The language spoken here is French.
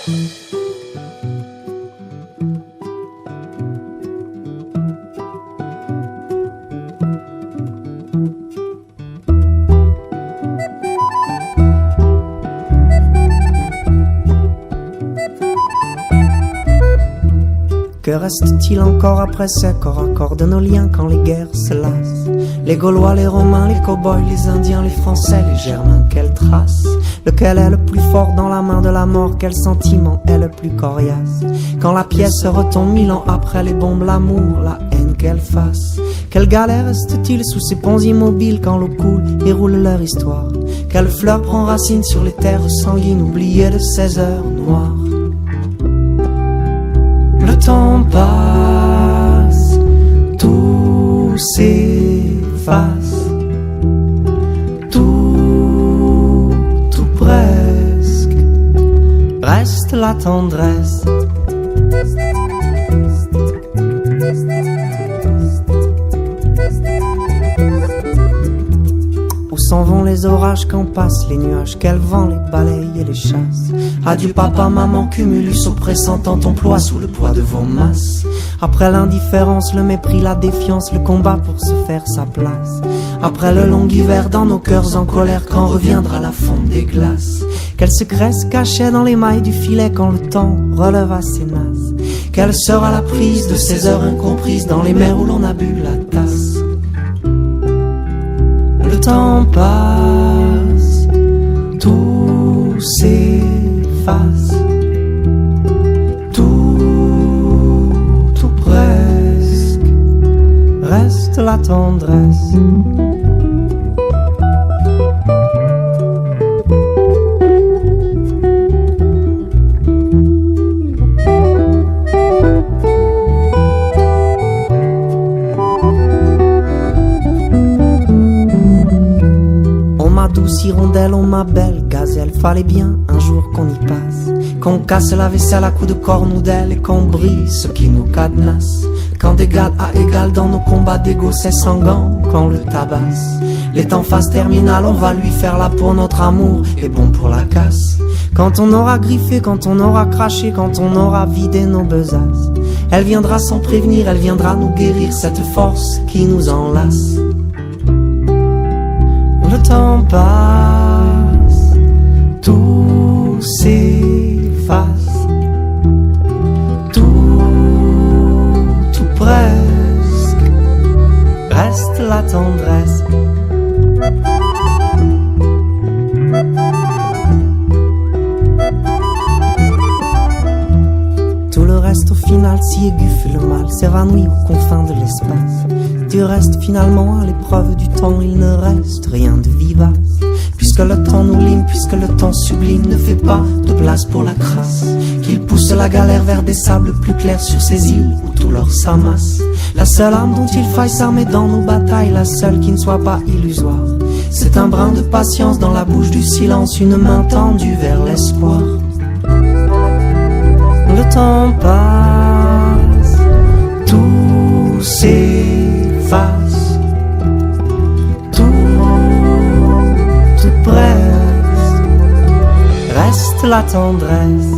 Que reste-t-il encore après ces corps à corps de nos liens quand les guerres se lassent? Les Gaulois, les Romains, les cow-boys, les Indiens, les Français, les Germains, quelle trace? Lequel est le plus fort dans la main de la mort? Quel sentiment est le plus coriace? Quand la pièce retombe 1000 ans après les bombes, l'amour, la haine, quelle face? Quelle galère reste-t-il sous ces ponts immobiles quand l'eau coule et roule leur histoire? Quelle fleur prend racine sur les terres sanguines oubliées de ces heures noires? Le temps passe, tout s'efface, tout presque, reste la tendresse. Où s'en vont les orages quand passent les nuages? Quel vent les balaye et les chasse? Adieu papa, maman, cumulus oppressant tant ton poids sous le poids de vos masses. Après l'indifférence, le mépris, la défiance, le combat pour se faire sa place. Après le long hiver dans nos cœurs en colère, quand reviendra la fonte des glaces? Quel secret se cachait dans les mailles du filet quand le temps releva ses nasses? Quelle sera la prise de ces heures incomprises dans les mers où l'on a bu la tasse? Le temps passe, tout s'efface, tout presque, reste la tendresse. Douce hirondelle, oh ma belle gazelle, fallait bien un jour qu'on y passe, qu'on casse la vaisselle à coups de cornoudelle et qu'on brise ce qui nous cadenasse. Quand d'égal à égal dans nos combats d'ego c'est sanguin, qu'on le tabasse. Les temps phase terminale, on va lui faire la peau, notre amour est bon pour la casse. Quand on aura griffé, quand on aura craché, quand on aura vidé nos besaces, elle viendra sans prévenir, elle viendra nous guérir, cette force qui nous enlace. Le temps passe, tout s'efface, tout presque, reste la tendresse. Tout le reste au final si aigu fut le mal, s'évanouit aux confins de l'espace. Du reste finalement à l'épreuve du temps il ne reste rien de vivace. Puisque le temps nous lime, puisque le temps sublime ne fait pas de place pour la crasse, qu'il pousse la galère vers des sables plus clairs sur ces îles où tout l'or s'amasse. La seule âme dont il faille s'armer dans nos batailles, la seule qui ne soit pas illusoire, c'est un brin de patience dans la bouche du silence, une main tendue vers l'espoir. Le temps passe, tout s'efface, tout presque, reste la tendresse.